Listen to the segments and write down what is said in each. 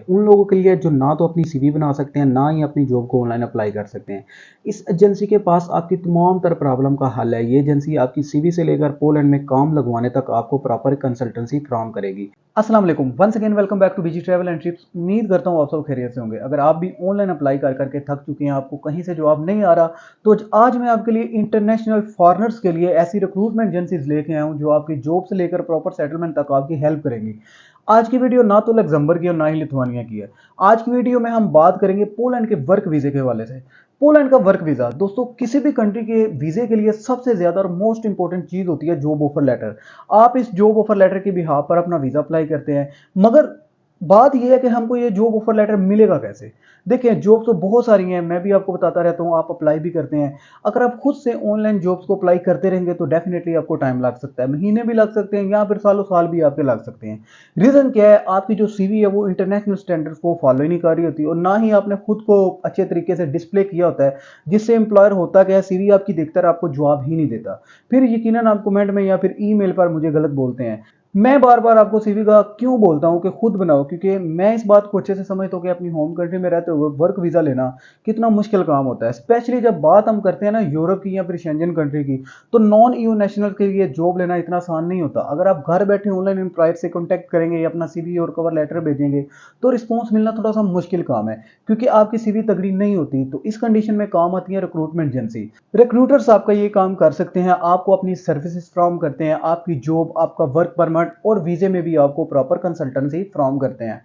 उन लोगों के लिए जो ना तो अपनी सीवी बना सकते हैं, ना ही अपनी जॉब को ऑनलाइन अप्लाई कर सकते हैं। इस एजेंसी के पास आपकी तमाम तरह प्रॉब्लम का हल है। ये एजेंसी आपकी सीवी से लेकर पोलैंड में काम लगवाने तक आपको प्रॉपर कंसल्टेंसी फ्राहम करेगी। अस्सलाम वालेकुम, once again welcome back to BG travel and trips. उम्मीद करता हूँ आप सब खैरियत से होंगे। अगर आप भी ऑनलाइन अप्लाई कर करके थक चुके हैं, आपको कहीं से जवाब नहीं आ रहा, तो आज मैं आपके लिए इंटरनेशनल फॉरेनर्स के लिए ऐसी रिक्रूटमेंट एजेंसीज लेके आया हूँ जो आपकी जॉब से लेकर प्रॉपर सेटलमेंट तक आपकी हेल्प करेंगी। आज की वीडियो ना तो लग्जमबर्ग की और ना ही लिथुआनिया की है। आज की वीडियो में हम बात करेंगे पोलैंड के वर्क वीजे के हवाले से। पोलैंड का वर्क वीजा दोस्तों किसी भी कंट्री के वीजे के लिए सबसे ज्यादा और मोस्ट इंपॉर्टेंट चीज होती है जॉब ऑफर लेटर। आप इस जॉब ऑफर लेटर के बिहाफ पर अपना वीजा अप्लाई करते हैं, मगर बात यह है कि हमको ये जॉब ऑफर लेटर मिलेगा कैसे। देखिए, जॉब तो बहुत सारी हैं, मैं भी आपको बताता रहता हूँ, आप अप्लाई भी करते हैं। अगर आप खुद से ऑनलाइन जॉब्स को अप्लाई करते रहेंगे तो डेफिनेटली आपको टाइम लग सकता है, महीने भी लग सकते हैं या फिर सालों साल भी आपके लग सकते हैं। रीजन क्या है? आपकी जो सीवी है वो इंटरनेशनल स्टैंडर्ड्स को फॉलो ही नहीं कर रही होती और ना ही आपने खुद को अच्छे तरीके से डिस्प्ले किया होता है, जिससे एम्प्लॉयर होता क्या है, सीवी आपकी देखता है, आपको जवाब ही नहीं देता। फिर यकीनन आप कमेंट में या फिर ईमेल पर मुझे गलत बोलते हैं। मैं बार बार आपको सीवी का क्यों बोलता हूं कि खुद बनाओ, क्योंकि मैं इस बात को अच्छे से समझता हूं कि अपनी होम कंट्री में रहते हुए वर्क वीजा लेना कितना मुश्किल काम होता है। स्पेशली जब बात हम करते हैं ना यूरोप की या फिर शेंजन कंट्री की, तो नॉन ईयू नेशनल के लिए जॉब लेना इतना आसान नहीं होता। अगर आप घर बैठे ऑनलाइन एम्प्लॉयर से कॉन्टैक्ट करेंगे या अपना सीवी और कवर लेटर भेजेंगे तो रिस्पॉन्स मिलना थोड़ा सा मुश्किल काम है, क्योंकि आपकी सीवी तगड़ी नहीं होती। तो इस कंडीशन में काम आती है रिक्रूटमेंट एजेंसी। रिक्रूटर्स आपका ये काम कर सकते हैं, आपको अपनी सर्विसेज फ्राहम करते हैं, आपकी जॉब, आपका वर्क परमिट और वीजे में भी आपको प्रॉपर कंसल्टेंसी फ्राहम करते हैं।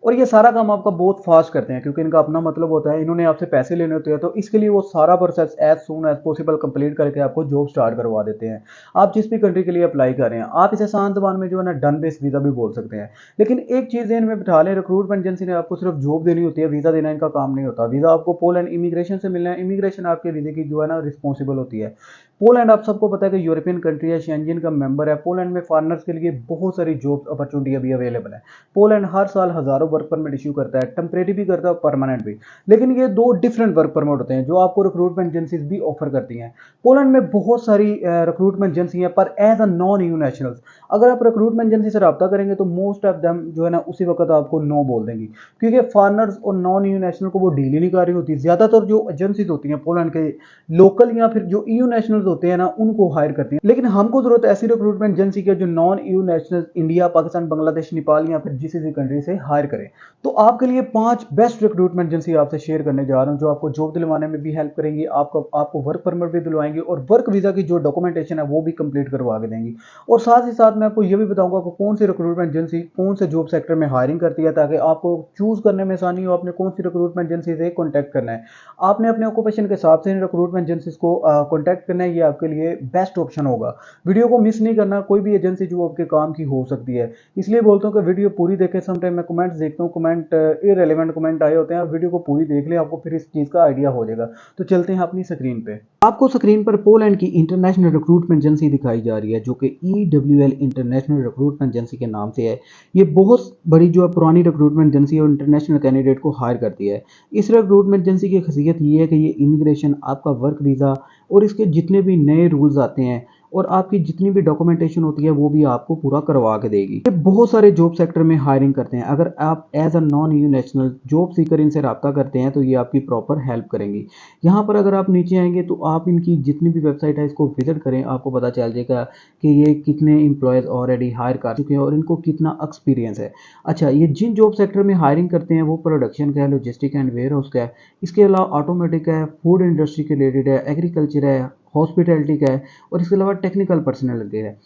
और ये सारा काम आपका बहुत फास्ट करते हैं, क्योंकि इनका अपना मतलब होता है, इन्होंने आपसे पैसे लेने होते हैं, तो इसके लिए वो सारा process as soon as possible complete करके आपको जॉब स्टार्ट करवा देते हैं। आप जिस भी कंट्री के लिए अप्लाई कर रहे हैं, आप इसे आसान जबान में जो है ना डन बेस्ड वीजा भी बोल सकते हैं। लेकिन एक चीज़ इनमें बिठा लें, रिक्रूटमेंट एजेंसी ने आपको सिर्फ जॉब देनी होती है, वीजा देना इनका काम नहीं होता। वीजा आपको पोलैंड इमिग्रेशन से मिलना है, इमिग्रेशन आपके वीजे की जो है ना रिस्पॉन्सिबल होती है। पोलैंड आप सबको पता है कि यूरोपियन कंट्री है, शेंजन का मेंबर है। पोलैंड में फॉरनर्स के लिए बहुत सारी जॉब अपॉर्चुनिटी अभी अवेलेबल है। पोलैंड हर साल हजारों वर्क परमिट इशू करता है, टेम्परेरी भी करता है और परमानेंट भी। लेकिन ये दो डिफरेंट वर्क परमिट होते हैं जो आपको रिक्रूटमेंट एजेंसीज भी ऑफर करती हैं। पोलैंड में बहुत सारी रिक्रूटमेंट एजेंसी हैं, पर as a non EU nationals अगर आप रिक्रूटमेंट एजेंसी से रब्ता करेंगे तो मोस्ट ऑफ देम जो है ना उसी वक्त आपको नो बोल देंगी, क्योंकि फॉरनर्स और नॉन ईयू नेशनल को वो डील ही नहीं कर रही होती। ज्यादातर जो एजेंसीज होती हैं पोलैंड के लोकल या फिर जो ईयू नेशनल्स होते हैं ना उनको हायर करती हैं। लेकिन हमको जरूरत ऐसी रिक्रूटमेंट एजेंसी की जो non EU national India, Pakistan, Bangladesh, Nepal या फिर जिस कंट्री से हायर करें। तो आपके लिए 5 बेस्ट रिक्रूटमेंट एजेंसी आपसे शेयर करने जा रहा हूं, जो आपको जॉब दिलवाने में भी हेल्प करेंगी, आपको वर्क परमिट भी दिलवाएंगे और वर्क वीजा की जो डॉक्यूमेंटेशन है वो भी कंप्लीट करवा के देंगी। और साथ ही साथ मैं आपको ये भी बताऊंगा कि कौन सी रिक्रूटमेंट एजेंसी कौन से जॉब सेक्टर में हायरिंग करती है, ताकि आपको चूज करने में आसानी हो आपने कौन सी रिक्रूटमेंट एजेंसी से कॉन्टैक्ट करना है। आपने अपने ऑक्यूपेशन के हिसाब से इन रिक्रूटमेंट एजेंसीज को कॉन्टैक्ट करना है, ये आपके लिए बेस्ट ऑप्शन होगा। वीडियो को मिस नहीं करना, कोई भी एजेंसी जो आपके काम की हो सकती है। इसलिए बोलता हूँ कि वीडियो पूरी देखें। समटाइम मैं कमेंट्स देखता हूँ, कमेंट इररिलेवेंट कमेंट आए होते हैं। आप वीडियो को पूरी देख लें, आपको फिर इस चीज़ का आइडिया हो जाएगा। तो चलते हैं अपनी स्क्रीन पे। आपको स्क्रीन पर पोलैंड की इंटरनेशनल रिक्रूटमेंट एजेंसी दिखाई जा रही है, जो कि EWL इंटरनेशनल रिक्रूटमेंट एजेंसी के नाम से है। ये बहुत बड़ी जो है पुरानी रिक्रूटमेंट एजेंसी है और इंटरनेशनल कैंडिडेट को हायर करती है। इस रिक्रूटमेंट एजेंसी की खासियत ये है कि ये इमिग्रेशन, आपका वर्क वीज़ा और इसके जितने भी नए रूल्स आते हैं और आपकी जितनी भी डॉक्यूमेंटेशन होती है वो भी आपको पूरा करवा के देगी। ये बहुत सारे जॉब सेक्टर में हायरिंग करते हैं। अगर आप as a non EU national job seeker इनसे रब्ता करते हैं तो ये आपकी प्रॉपर हेल्प करेंगी। यहाँ पर अगर आप नीचे आएंगे तो आप इनकी जितनी भी वेबसाइट है इसको विजिट करें, आपको पता चल जाएगा कि ये कितने एम्प्लॉयज़ ऑलरेडी हायर कर चुके हैं और इनको कितना एक्सपीरियंस है। अच्छा, ये जिन जॉब सेक्टर में हायरिंग करते हैं वो प्रोडक्शन का है, लॉजिस्टिक एंड वेयर हाउस का है, इसके अलावा ऑटोमेटिक है, फूड इंडस्ट्री के रिलेटेड है, एग्रीकल्चर है, हॉस्पिटैलिटी का है और इसके अलावा टेक्निकल पर्सनल लगे है।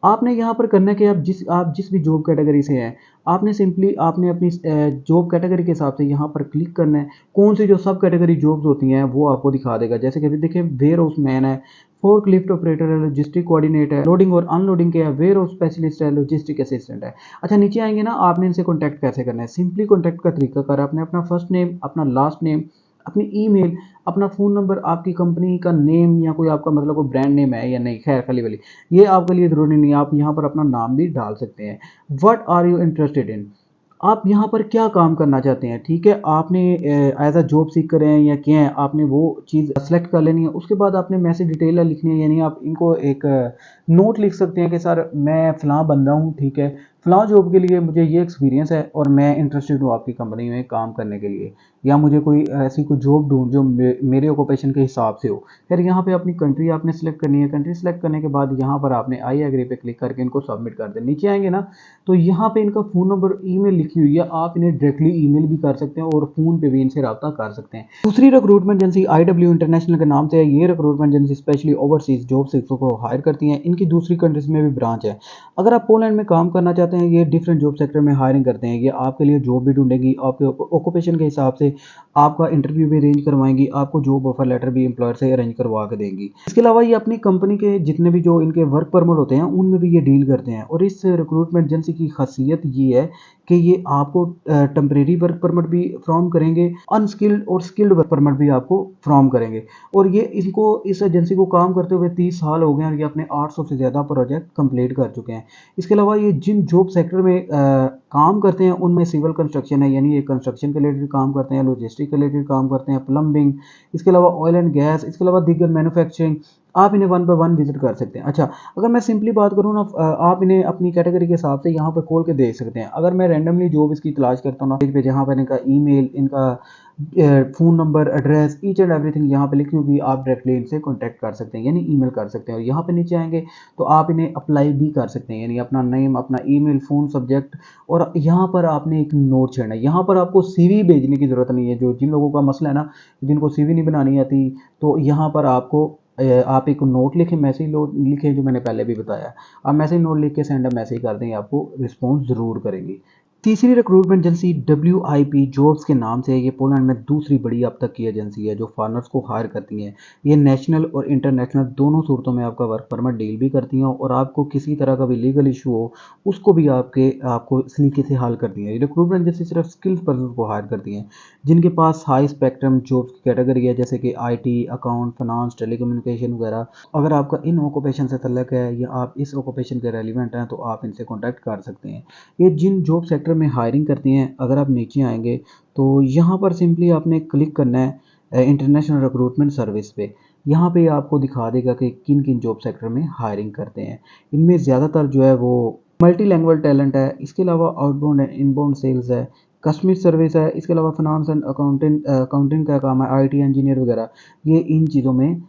आपने यहाँ पर करना है कि आप जिस भी जॉब कैटेगरी से हैं, आपने सिंपली आपने अपनी जॉब कैटेगरी के हिसाब से यहाँ पर क्लिक करना है। कौन सी जो सब कैटेगरी जॉब्स होती हैं वो आपको दिखा देगा। जैसे कि अभी देखिए, वेयर हाउस मैन है, फोर्क लिफ्ट ऑपरेटर है, लॉजिस्टिक कोऑर्डिनेटर है, लोडिंग और अनलोडिंग के है, वेयर हाउस स्पेशलिस्ट है, लॉजिस्टिक असिस्टेंट है। अच्छा, नीचे आएंगे ना, आपने इनसे कॉन्टैक्ट कैसे करना है। सिंपली कॉन्टैक्ट का तरीका कर, आपने अपना फर्स्ट नेम, अपना लास्ट नेम, अपनी ईमेल, अपना फ़ोन नंबर, आपकी कंपनी का नेम या कोई आपका मतलब कोई ब्रांड नेम है या नहीं, खैर खाली वाली ये आपके लिए ज़रूरी नहीं है। आप यहाँ पर अपना नाम भी डाल सकते हैं। What are you interested in, आप यहाँ पर क्या काम करना चाहते हैं। ठीक है, आपने एज अ जॉब सीकर हैं या क्या है, आपने वो चीज़ सेलेक्ट कर लेनी है। उसके बाद आपने मैसेज डिटेल लिखनी है, यानी आप इनको एक नोट लिख सकते हैं कि सर मैं फ़लाँ बंदा हूँ, ठीक है, फ़लाँ जॉब के लिए मुझे ये एक्सपीरियंस है और मैं इंटरेस्टेड हूँ आपकी कंपनी में काम करने के लिए, या मुझे कोई ऐसी कोई जॉब ढूँढ जो मेरे ऑक्यूपेशन के हिसाब से हो। फिर यहाँ पे अपनी कंट्री आपने सेलेक्ट करनी है, कंट्री सेलेक्ट करने के बाद यहाँ पर आपने आई एग्री पे क्लिक करके इनको सबमिट कर दें। नीचे आएँगे ना, तो यहाँ पे इनका फ़ोन नंबर, ईमेल लिखी हुई है, आप इन्हें डायरेक्टली ईमेल भी कर सकते हैं और फ़ोन पे भी इनसे राब्ता कर सकते हैं। दूसरी रिक्रूटमेंट एजेंसी आईडब्ल्यू इंटरनेशनल के नाम से है। ये recruitment agency specially overseas job seekers को हायर करती हैं। इनकी दूसरी कंट्रीज़ में भी ब्रांच है। अगर आप पोलैंड में काम करना चाहते हैं, ये डिफरेंट जॉब सेक्टर में हायरिंग करते हैं। ये आपके लिए जॉब भी ढूँढेंगी, आपके ऑक्यूपेशन के हिसाब से आपका इंटरव्यू भी अरेंज करवाएँगी, आपको जॉब ऑफर लेटर भी एम्प्लॉयर से अरेंज करवा के देंगी। इसके अलावा ये अपनी कंपनी के जितने भी जो इनके वर्क परमिट होते हैं, उनमें भी ये डील करते हैं। और इस रिक्रूटमेंट एजेंसी की खासियत ये है कि ये आपको टेम्परेरी वर्क परमिट भी फ्रॉम करेंगे, अनस्किल्ड और स्किल्ड वर्क परमिट भी आपको फ्रॉम करेंगे। और ये इनको इस एजेंसी को काम करते हुए 30 साल हो गए हैं और ये अपने 800 से ज़्यादा प्रोजेक्ट कंप्लीट कर चुके हैं। इसके अलावा ये जिन जॉब सेक्टर में काम करते हैं, उनमें सिविल कंस्ट्रक्शन है, यानी ये कंस्ट्रक्शन के रिलेटेड काम करते हैं, लॉजिस्टिक के रिलेटेड काम करते हैं, प्लम्बिंग, इसके अलावा ऑयल एंड गैस, इसके अलावा दीगर मैन्युफैक्चरिंग। आप इन्हें वन बाय वन विजिट कर सकते हैं। अच्छा, अगर मैं सिंपली बात करूँ ना, आप इन्हें अपनी कैटेगरी के हिसाब से यहाँ पर खोल के देख सकते हैं। अगर मैं रैंडमली जॉब इसकी तलाश करता हूँ ना, पेज पे जहाँ पर इनका ईमेल, इनका phone number, address, each and everything यहाँ पे लिखी होगी, आप डायरेक्टली इनसे कॉन्टैक्ट कर सकते हैं, यानी ईमेल कर सकते हैं। और यहाँ पे नीचे आएँगे तो आप इन्हें अप्लाई भी कर सकते हैं, यानी अपना नेम, अपना ईमेल, फ़ोन, सब्जेक्ट, और यहाँ पर आपने एक नोट छेड़ना है। यहाँ पर आपको सीवी भेजने की ज़रूरत नहीं है। जो जिन लोगों का मसला है ना, जिनको सीवी नहीं बनानी आती, तो यहाँ पर आपको आप एक नोट लिखें, मैसेज नोट लिखें, जो मैंने पहले भी बताया। आप मैसेज नोट लिख के सेंड अ मैसेज कर दें, आपको रिस्पॉन्स ज़रूर करेंगी। तीसरी रिक्रूटमेंट एजेंसी डब्ल्यूआईपी जॉब्स के नाम से है। ये पोलैंड में दूसरी बड़ी अब तक की एजेंसी है जो फॉरेनर्स को हायर करती है। ये नेशनल और इंटरनेशनल दोनों सूरतों में आपका वर्क परमिट डील भी करती हैं, और आपको किसी तरह का भी लीगल इशू हो, उसको भी आपको सलीके से हल करती हैं। ये रिक्रूटमेंट एजेंसी सिर्फ स्किल्ड पर्सन को हायर करती हैं जिनके पास हाई स्पेक्ट्रम जॉब्स की कैटेगरी है, जैसे कि आईटी, अकाउंट, फाइनेंस, टेलीकम्युनिकेशन वगैरह। अगर आपका इन ऑक्यूपेशन से तल्लक है या आप इस ऑक्यूपेशन के रेलिवेंट हैं, तो आप इनसे कॉन्टैक्ट कर सकते हैं। ये जिन जॉब सेक्टर में हायरिंग करती हैं, अगर आप नीचे आएँगे तो यहाँ पर सिंपली आपने क्लिक करना है इंटरनेशनल रिक्रूटमेंट सर्विस पे। यहाँ पे आपको दिखा देगा कि किन-किन जॉब सेक्टर में हायरिंग करते हैं। इनमें ज़्यादातर जो है वो मल्टीलैंग्वेज टैलेंट है, इसके अलावा आउटबाउंड एंड इनबाउंड सेल्स है, कस्टमर सर्विस है, इसके अलावा फाइनेंस एंड अकाउंटिंग का काम है, आईटी इंजीनियर वगैरह, ये इन चीज़ों में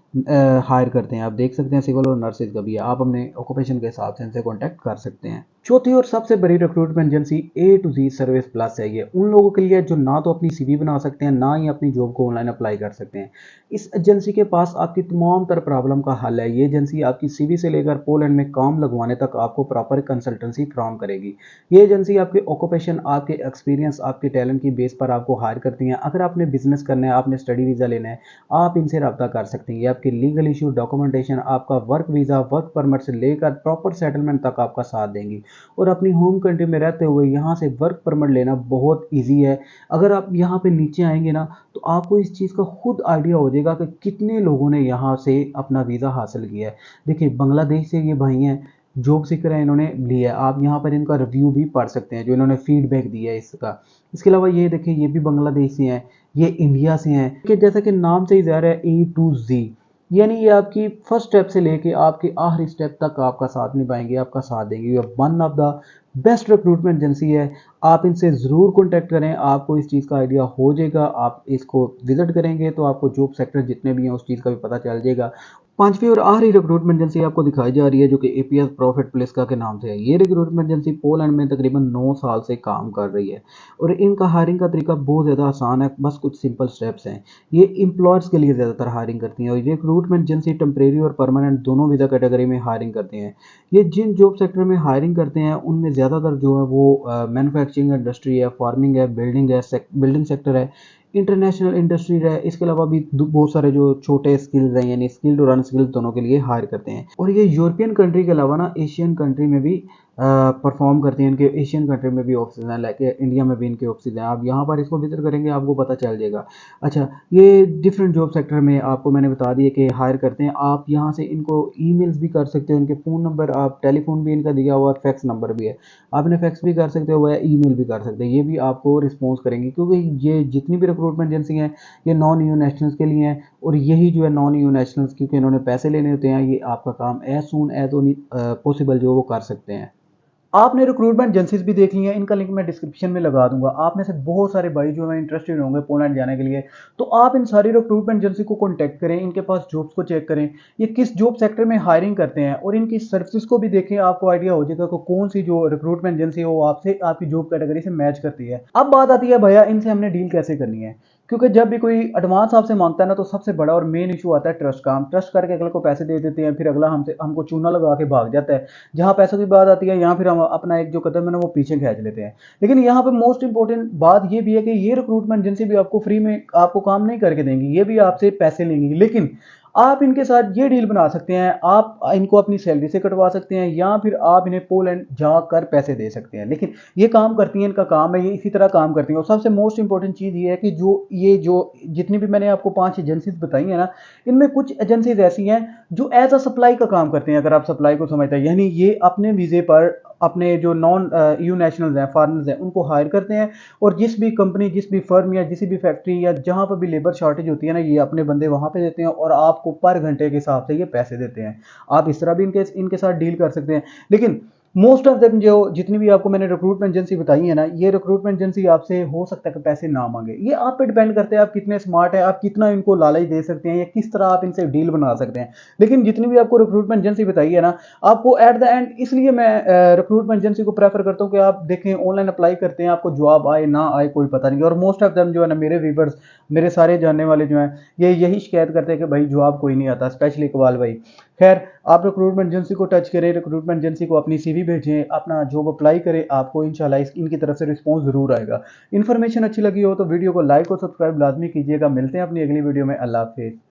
हायर करते हैं। आप देख सकते हैं सिविल और नर्सेज का भी है। आप अपने ऑक्यूपेशन के हिसाब से इनसे कॉन्टैक्ट कर सकते हैं। चौथी और सबसे बड़ी recruitment agency A to G service plus है। ये उन लोगों के लिए जो ना तो अपनी सीवी बना सकते हैं, ना ही अपनी जॉब को ऑनलाइन अप्लाई कर सकते हैं। इस एजेंसी के पास आपकी तमाम तर प्रॉब्लम का हल है। ये एजेंसी आपकी सीवी से लेकर पोलैंड में काम लगवाने तक आपको प्रॉपर कंसल्टेंसी फ्राहम करेगी। ये एजेंसी आपके ऑक्यूपेशन, आपके एक्सपीरियंस, आपके टैलेंट की बेस पर आपको हायर करती हैं। अगर आपने बिजनेस करना है, आपने स्टडी वीज़ा लेना है, आप इनसे रब्ता कर सकते हैं। ये आपके लीगल इशू, डॉक्यूमेंटेशन, आपका वर्क वीज़ा, वर्क परमिट से लेकर प्रॉपर सेटलमेंट तक आपका साथ देंगी। और अपनी होम कंट्री में रहते हुए यहाँ से वर्क परमिट लेना बहुत ईजी है। अगर आप यहाँ पे नीचे आएँगे ना, तो आपको इस चीज़ का खुद आइडिया हो जाएगा कि कितने लोगों ने यहाँ से अपना वीज़ा हासिल किया है। देखिए, बांग्लादेश से ये भाई हैं, जॉब सीकर हैं, इन्होंने लिया है। आप यहाँ पर इनका रिव्यू भी पढ़ सकते हैं, जो इन्होंने फीडबैक दिया है इसका। इसके अलावा ये देखिए, ये भी बांग्लादेश से हैं, ये इंडिया से हैं, कि जैसा कि नाम से ही ज़ाहिर है, ए टू ज़ी, यानी ये आपकी फर्स्ट स्टेप से लेके आपके आखिरी स्टेप तक आपका साथ निभाएंगे, आपका साथ देंगे। ये one of the best recruitment agency है। आप इनसे ज़रूर कॉन्टैक्ट करें, आपको इस चीज़ का आइडिया हो जाएगा। आप इसको विजिट करेंगे तो आपको जॉब सेक्टर जितने भी हैं उस चीज़ का भी पता चल जाएगा। पांचवी और आखिरी रिक्रूटमेंट एजेंसी आपको दिखाई जा रही है, जो कि एपीएस प्रॉफिट प्लेस्का के नाम से है। ये रिक्रूटमेंट एजेंसी पोलैंड में तकरीबन 9 साल से काम कर रही है, और इनका हायरिंग का तरीका बहुत ज़्यादा आसान है, बस कुछ सिंपल स्टेप्स हैं। ये एम्प्लॉयर्स के लिए ज़्यादातर हायरिंग करती हैं, और ये रिक्रूटमेंट एजेंसी टेम्परेरी और परमानेंट दोनों वीज़ा कैटेगरी में हायरिंग करते हैं। ये जिन जॉब सेक्टर में हायरिंग करते हैं, उनमें ज़्यादातर जो है वो मैन्युफैक्चरिंग इंडस्ट्री है, फार्मिंग है, बिल्डिंग सेक्टर है, इंटरनेशनल इंडस्ट्री है। इसके अलावा भी बहुत सारे जो छोटे स्किल्स हैं, यानी स्किल्ड और अनस्किल्ड दोनों के लिए हायर करते हैं। और ये यूरोपियन कंट्री के अलावा ना एशियन कंट्री में भी परफॉर्म करते हैं। इनके एशियन कंट्री में भी ऑफिस हैं, लाइक इंडिया में भी इनके ऑफिस हैं। आप यहाँ पर इसको विजिट करेंगे, आपको पता चल जाएगा। अच्छा, ये डिफरेंट जॉब सेक्टर में आपको मैंने बता दिया कि हायर करते हैं। आप यहाँ से इनको ईमेल्स भी कर सकते हो, इनके फ़ोन नंबर, आप टेलीफोन भी इनका दिया हुआ, फैक्स नंबर भी है, आप इन्हें फैक्स भी कर सकते हो या ईमेल भी कर सकते हैं। ये भी आपको रिस्पॉन्स करेंगे, क्योंकि ये जितनी भी रिक्रूटमेंट एजेंसी हैं, ये नॉन यू नेशनल्स के लिए हैं। और यही जो है नॉन यू नेशनल्स, क्योंकि इन्होंने पैसे लेने होते हैं, ये आपका काम एज सून एज पॉसिबल जो वो कर सकते हैं। आपने रिक्रूटमेंट एजेंसीज भी देख ली हैं, इनका लिंक मैं डिस्क्रिप्शन में लगा दूंगा। आप में से बहुत सारे भाई जो हैं इंटरेस्टेड होंगे पोलैंड जाने के लिए, तो आप इन सारी रिक्रूटमेंट एजेंसी को कॉन्टैक्ट करें, इनके पास जॉब्स को चेक करें, ये किस जॉब सेक्टर में हायरिंग करते हैं और इनकी सर्विसेज को भी देखें। आपको आइडिया हो जाएगा कि कौन सी जो रिक्रूटमेंट एजेंसी है वो आपसे आपकी जॉब कैटेगरी से मैच करती है। अब बात आती है भैया इनसे हमने डील कैसे करनी है, क्योंकि जब भी कोई एडवांस आपसे मांगता है ना, तो सबसे बड़ा और मेन इशू आता है ट्रस्ट का। हम ट्रस्ट करके अगले को पैसे दे देते हैं, फिर अगला हमसे हमको चूना लगा के भाग जाता है। जहाँ पैसों की बात आती है, यहाँ फिर हम अपना एक जो कदम है ना वो पीछे खींच लेते हैं। लेकिन यहाँ पे मोस्ट इंपॉर्टेंट बात ये भी है कि ये रिक्रूटमेंट एजेंसी भी आपको फ्री में आपको काम नहीं करके देंगी, ये भी आपसे पैसे लेंगी। लेकिन आप इनके साथ ये डील बना सकते हैं, आप इनको अपनी सैलरी से कटवा सकते हैं, या फिर आप इन्हें पोलैंड जाकर पैसे दे सकते हैं। लेकिन ये काम करती हैं, इनका काम है, ये इसी तरह काम करती हैं। और सबसे मोस्ट इंपॉर्टेंट चीज़ ये है कि जो जितनी भी मैंने आपको 5 एजेंसीज बताई हैं ना, इनमें कुछ एजेंसीज ऐसी हैं जो एज अ सप्लाई का काम करते हैं। अगर आप सप्लाई को समझते हैं, यानी ये अपने वीज़े पर अपने जो नॉन यू नेशनल्स हैं, फॉरेनर्स हैं, उनको हायर करते हैं, और जिस भी कंपनी, जिस भी फर्म या किसी भी फैक्ट्री या जहाँ पर भी लेबर शॉर्टेज होती है ना, ये अपने बंदे वहाँ पे देते हैं और आपको पर घंटे के हिसाब से ये पैसे देते हैं। आप इस तरह भी इनके इनके साथ डील कर सकते हैं। लेकिन मोस्ट ऑफ देम जो जितनी भी आपको मैंने रिक्रूटमेंट एजेंसी बताई है ना, ये रिक्रूटमेंट एजेंसी आपसे हो सकता है कि पैसे ना मांगे। ये आप पे डिपेंड करते हैं आप कितने स्मार्ट हैं, आप कितना इनको लालच दे सकते हैं, या किस तरह आप इनसे डील बना सकते हैं। लेकिन जितनी भी आपको रिक्रूटमेंट एजेंसी बताई है ना, आपको एट द एंड, इसलिए मैं रिक्रूटमेंट एजेंसी को प्रेफर करता हूँ कि आप देखें, ऑनलाइन अप्लाई करते हैं, आपको जॉब आए ना आए कोई पता नहीं। और मोस्ट ऑफ देम जो है ना, मेरे व्यूवर्स, मेरे सारे जानने वाले जो हैं, ये यही शिकायत करते हैं कि भाई जॉब कोई नहीं आता, स्पेशली इकबाल भाई। खैर, आप रिक्रूटमेंट एजेंसी को टच करें, रिक्रूटमेंट एजेंसी को अपनी सीवी भेजें, अपना जॉब अप्लाई करें, आपको इंशाल्लाह इनकी तरफ से रिस्पॉन्स जरूर आएगा। इन्फॉर्मेशन अच्छी लगी हो तो वीडियो को लाइक और सब्सक्राइब लाजमी कीजिएगा। मिलते हैं अपनी अगली वीडियो में। अल्लाह हाफिज़।